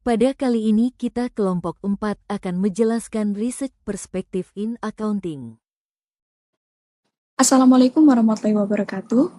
Pada kali ini kita kelompok 4 akan menjelaskan Research Perspective in Accounting. Assalamualaikum warahmatullahi wabarakatuh.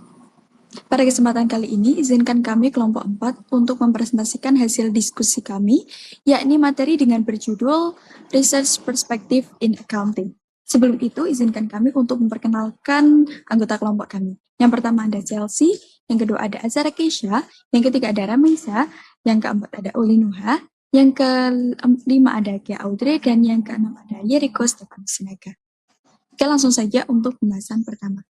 Pada kesempatan kali ini, izinkan kami kelompok 4 untuk mempresentasikan hasil diskusi kami, yakni materi dengan berjudul Research Perspective in Accounting. Sebelum itu, izinkan kami untuk memperkenalkan anggota kelompok kami. Yang pertama ada Chelsea, yang kedua ada Azara Keisha, yang ketiga ada Ramisa, yang keempat ada Uli Nuha, yang kelima ada Kia Audrey, dan yang keenam ada Yeriko Stefan Sinaga. Oke, langsung saja untuk pembahasan pertama.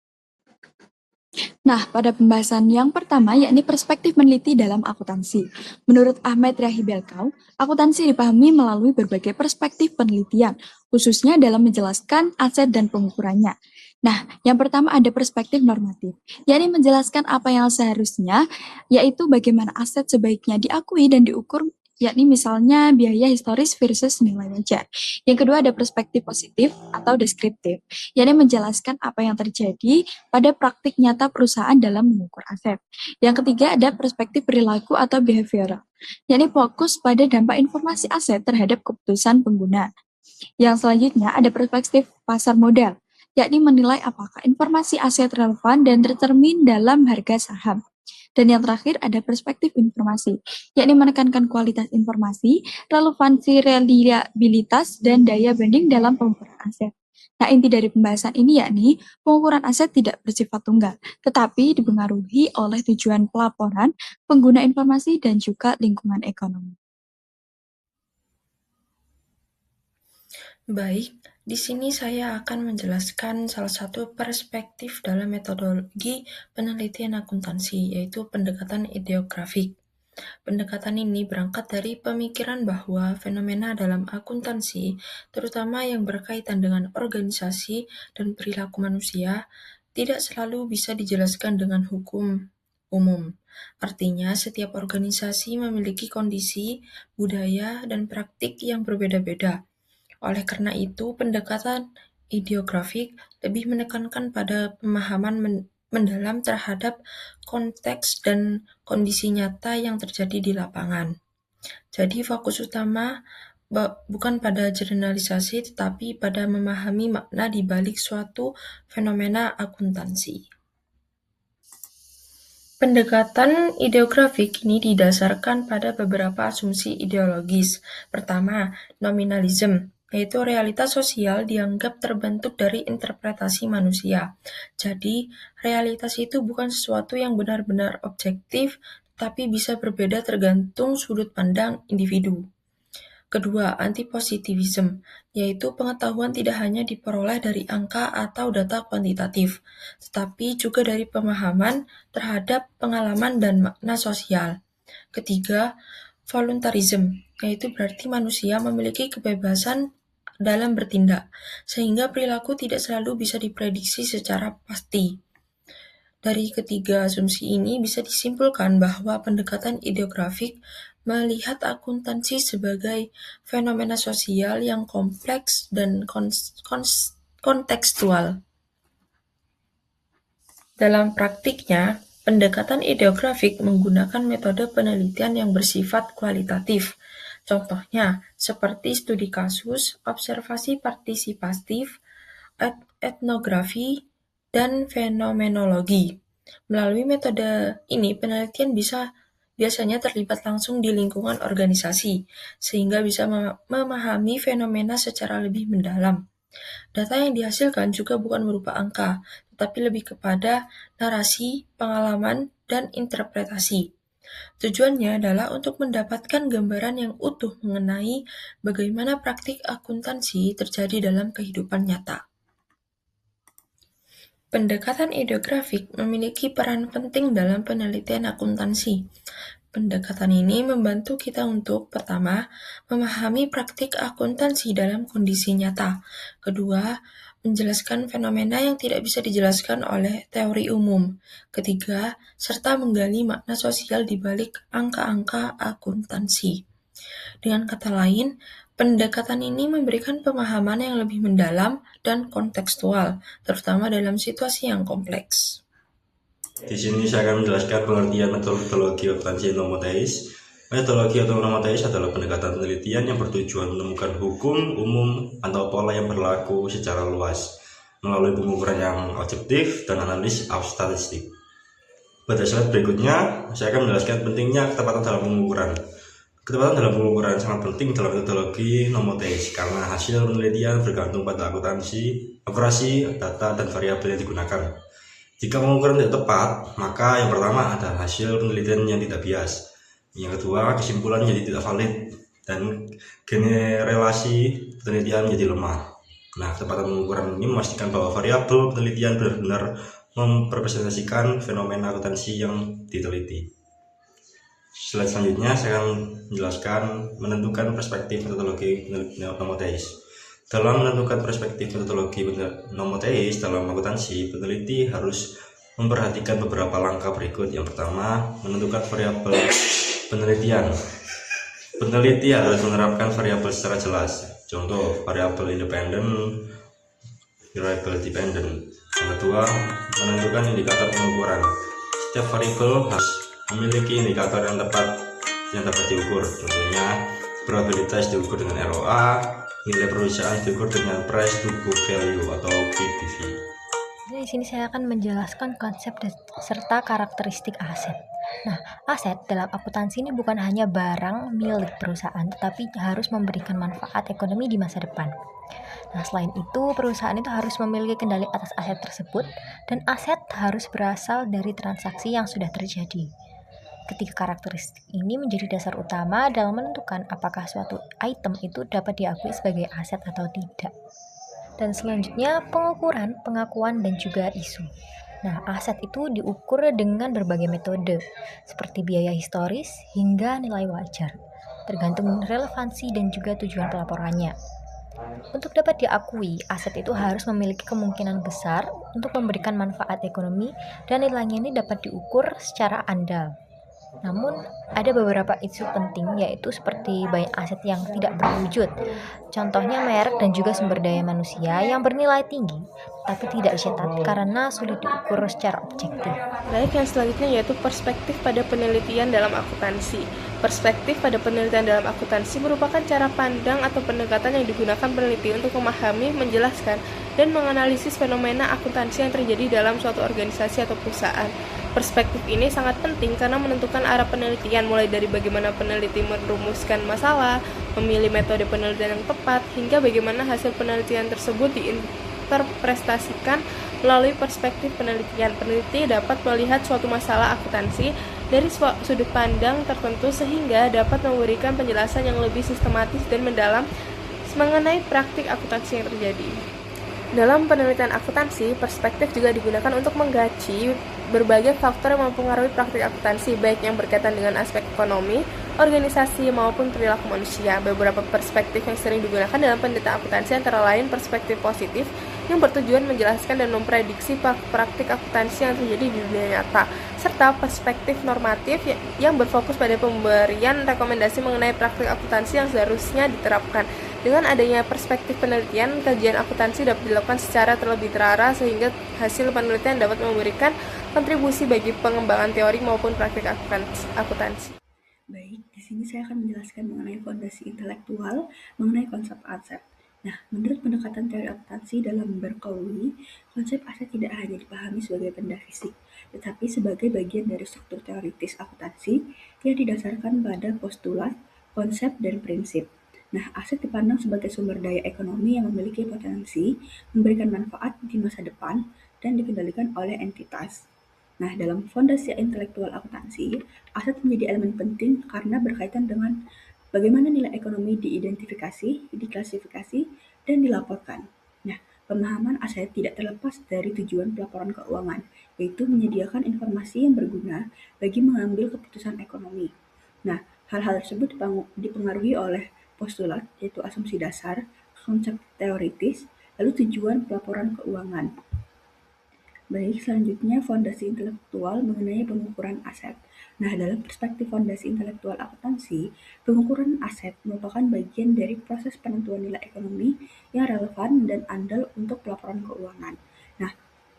Nah, pada pembahasan yang pertama, yakni perspektif meneliti dalam akuntansi. Menurut Ahmed Rahi Belkau, akuntansi dipahami melalui berbagai perspektif penelitian, khususnya dalam menjelaskan aset dan pengukurannya. Nah, yang pertama ada perspektif normatif, yakni menjelaskan apa yang seharusnya, yaitu bagaimana aset sebaiknya diakui dan diukur, yakni misalnya biaya historis versus nilai wajar. Yang kedua ada perspektif positif atau deskriptif, yakni menjelaskan apa yang terjadi pada praktik nyata perusahaan dalam mengukur aset. Yang ketiga ada perspektif perilaku atau behavioral, yakni fokus pada dampak informasi aset terhadap keputusan pengguna. Yang selanjutnya ada perspektif pasar modal, yakni menilai apakah informasi aset relevan dan tercermin dalam harga saham. Dan yang terakhir ada perspektif informasi, yakni menekankan kualitas informasi, relevansi, reliabilitas, dan daya banding dalam pengukuran aset. Nah, inti dari pembahasan ini yakni pengukuran aset tidak bersifat tunggal, tetapi dipengaruhi oleh tujuan pelaporan, pengguna informasi, dan juga lingkungan ekonomi. Baik, di sini saya akan menjelaskan salah satu perspektif dalam metodologi penelitian akuntansi, yaitu pendekatan ideografik. Pendekatan ini berangkat dari pemikiran bahwa fenomena dalam akuntansi, terutama yang berkaitan dengan organisasi dan perilaku manusia, tidak selalu bisa dijelaskan dengan hukum umum. Artinya, setiap organisasi memiliki kondisi, budaya, dan praktik yang berbeda-beda. Oleh karena itu, pendekatan ideografik lebih menekankan pada pemahaman mendalam terhadap konteks dan kondisi nyata yang terjadi di lapangan. Jadi fokus utama bukan pada generalisasi tetapi pada memahami makna di balik suatu fenomena akuntansi. Pendekatan ideografik ini didasarkan pada beberapa asumsi ideologis. Pertama, nominalisme, yaitu realitas sosial dianggap terbentuk dari interpretasi manusia. Jadi, realitas itu bukan sesuatu yang benar-benar objektif, tapi bisa berbeda tergantung sudut pandang individu. Kedua, antipositivisme, yaitu pengetahuan tidak hanya diperoleh dari angka atau data kuantitatif, tetapi juga dari pemahaman terhadap pengalaman dan makna sosial. Ketiga, voluntarism, yaitu berarti manusia memiliki kebebasan dalam bertindak, sehingga perilaku tidak selalu bisa diprediksi secara pasti. Dari ketiga asumsi ini bisa disimpulkan bahwa pendekatan ideografik melihat akuntansi sebagai fenomena sosial yang kompleks dan kontekstual. Dalam praktiknya, pendekatan ideografik menggunakan metode penelitian yang bersifat kualitatif. Contohnya, seperti studi kasus, observasi partisipatif, etnografi, dan fenomenologi. Melalui metode ini, penelitian biasanya terlibat langsung di lingkungan organisasi, sehingga bisa memahami fenomena secara lebih mendalam. Data yang dihasilkan juga bukan berupa angka, tetapi lebih kepada narasi, pengalaman, dan interpretasi. Tujuannya adalah untuk mendapatkan gambaran yang utuh mengenai bagaimana praktik akuntansi terjadi dalam kehidupan nyata. Pendekatan ideografik memiliki peran penting dalam penelitian akuntansi. Pendekatan ini membantu kita untuk, pertama, memahami praktik akuntansi dalam kondisi nyata. Kedua, menjelaskan fenomena yang tidak bisa dijelaskan oleh teori umum. Ketiga, serta menggali makna sosial di balik angka-angka akuntansi. Dengan kata lain, pendekatan ini memberikan pemahaman yang lebih mendalam dan kontekstual, terutama dalam situasi yang kompleks. Di sini saya akan menjelaskan pengertian metodologi akuntansi non monetis. Metodologi atau nomoteis adalah pendekatan penelitian yang bertujuan menemukan hukum umum atau pola yang berlaku secara luas melalui pengukuran yang objektif dan analisis statistik. Pada slide berikutnya, saya akan menjelaskan pentingnya ketepatan dalam pengukuran. Ketepatan dalam pengukuran sangat penting dalam metodologi nomoteis karena hasil penelitian bergantung pada akurasi data dan variabel yang digunakan. Jika pengukuran tidak tepat, maka yang pertama ada hasil penelitian yang tidak bias. Yang kedua, kesimpulan jadi tidak valid dan generalisasi penelitian menjadi lemah. Nah, ketepatan pengukuran ini memastikan bahwa variabel penelitian benar-benar merepresentasikan fenomena akuntansi yang diteliti. Slide selanjutnya saya akan menjelaskan menentukan perspektif metodologi nomoteis. Dalam menentukan perspektif metodologi nomoteis dalam akuntansi, peneliti harus memperhatikan beberapa langkah berikut. Yang pertama, menentukan variabel penelitian. Peneliti harus menerapkan variabel secara jelas. Contoh, variabel independen, variabel dependent. Yang kedua, menentukan indikator pengukuran. Setiap variabel harus memiliki indikator yang dapat diukur. Contohnya, probabilitas diukur dengan ROA, nilai perusahaan diukur dengan price to book value atau PBV. Di sini saya akan menjelaskan konsep serta karakteristik aset. Nah, aset dalam akuntansi ini bukan hanya barang milik perusahaan, tetapi harus memberikan manfaat ekonomi di masa depan. Nah, selain itu, perusahaan itu harus memiliki kendali atas aset tersebut, dan aset harus berasal dari transaksi yang sudah terjadi. Ketiga karakteristik ini menjadi dasar utama dalam menentukan apakah suatu item itu dapat diakui sebagai aset atau tidak. Dan selanjutnya, pengukuran, pengakuan, dan juga isu. Nah, aset itu diukur dengan berbagai metode, seperti biaya historis hingga nilai wajar, tergantung relevansi dan juga tujuan pelaporannya. Untuk dapat diakui, aset itu harus memiliki kemungkinan besar untuk memberikan manfaat ekonomi dan nilainya ini dapat diukur secara andal. Namun, ada beberapa isu penting yaitu seperti banyak aset yang tidak berwujud. Contohnya merek dan juga sumber daya manusia yang bernilai tinggi, tapi tidak dicatat karena sulit diukur secara objektif. Baik, yang selanjutnya yaitu perspektif pada penelitian dalam akuntansi. Perspektif pada penelitian dalam akuntansi merupakan cara pandang atau pendekatan yang digunakan peneliti untuk memahami, menjelaskan, dan menganalisis fenomena akuntansi yang terjadi dalam suatu organisasi atau perusahaan. Perspektif ini sangat penting karena menentukan arah penelitian, mulai dari bagaimana peneliti merumuskan masalah, memilih metode penelitian yang tepat, hingga bagaimana hasil penelitian tersebut diinterpretasikan melalui perspektif penelitian. Peneliti dapat melihat suatu masalah akuntansi dari sudut pandang tertentu sehingga dapat memberikan penjelasan yang lebih sistematis dan mendalam mengenai praktik akuntansi yang terjadi. Dalam penelitian akuntansi, perspektif juga digunakan untuk mengkaji berbagai faktor yang mempengaruhi praktik akuntansi, baik yang berkaitan dengan aspek ekonomi, organisasi, maupun perilaku manusia. Beberapa perspektif yang sering digunakan dalam penelitian akuntansi antara lain perspektif positif, yang bertujuan menjelaskan dan memprediksi praktik akuntansi yang terjadi di dunia nyata, serta perspektif normatif yang berfokus pada pemberian rekomendasi mengenai praktik akuntansi yang seharusnya diterapkan. Dengan adanya perspektif penelitian, kajian akuntansi dapat dilakukan secara terlebih terarah sehingga hasil penelitian dapat memberikan kontribusi bagi pengembangan teori maupun praktik akuntansi. Baik, di sini saya akan menjelaskan mengenai fondasi intelektual mengenai konsep aset. Nah, menurut pendekatan teori akuntansi dalam Bernoulli, konsep aset tidak hanya dipahami sebagai benda fisik, tetapi sebagai bagian dari struktur teoritis akuntansi yang didasarkan pada postulat, konsep, dan prinsip. Nah, aset dipandang sebagai sumber daya ekonomi yang memiliki potensi memberikan manfaat di masa depan dan dikendalikan oleh entitas. Nah, dalam fondasi intelektual akuntansi, aset menjadi elemen penting karena berkaitan dengan bagaimana nilai ekonomi diidentifikasi, diklasifikasi, dan dilaporkan. Nah, pemahaman aset tidak terlepas dari tujuan pelaporan keuangan, yaitu menyediakan informasi yang berguna bagi mengambil keputusan ekonomi. Nah, hal-hal tersebut dipengaruhi oleh postulat, yaitu asumsi dasar, konsep teoritis, lalu tujuan pelaporan keuangan. Baik, selanjutnya fondasi intelektual mengenai pengukuran aset. Nah, dalam perspektif fondasi intelektual akuntansi, pengukuran aset merupakan bagian dari proses penentuan nilai ekonomi yang relevan dan andal untuk pelaporan keuangan. Nah,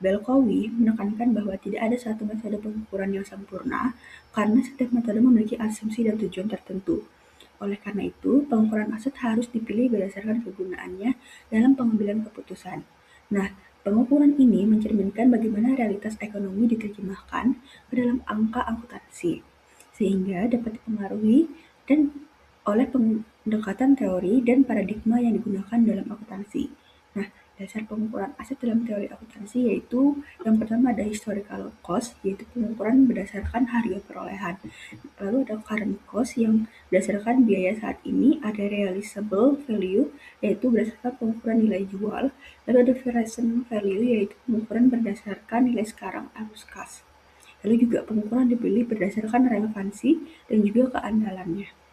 Belkowi menekankan bahwa tidak ada satu metode pengukuran yang sempurna karena setiap metode memiliki asumsi dan tujuan tertentu. Oleh karena itu, pengukuran aset harus dipilih berdasarkan kegunaannya dalam pengambilan keputusan. Nah, pengukuran ini mencerminkan bagaimana realitas ekonomi diterjemahkan ke dalam angka akuntansi, sehingga dapat dipengaruhi dan oleh pendekatan teori dan paradigma yang digunakan dalam akuntansi. Nah, dasar pengukuran aset dalam teori akuntansi yaitu yang pertama ada historical cost, yaitu pengukuran berdasarkan harga perolehan. Lalu ada current cost yang berdasarkan biaya saat ini, ada realizable value yaitu berdasarkan pengukuran nilai jual, lalu ada present value yaitu pengukuran berdasarkan nilai sekarang arus kas. Lalu juga pengukuran dipilih berdasarkan relevansi dan juga keandalannya.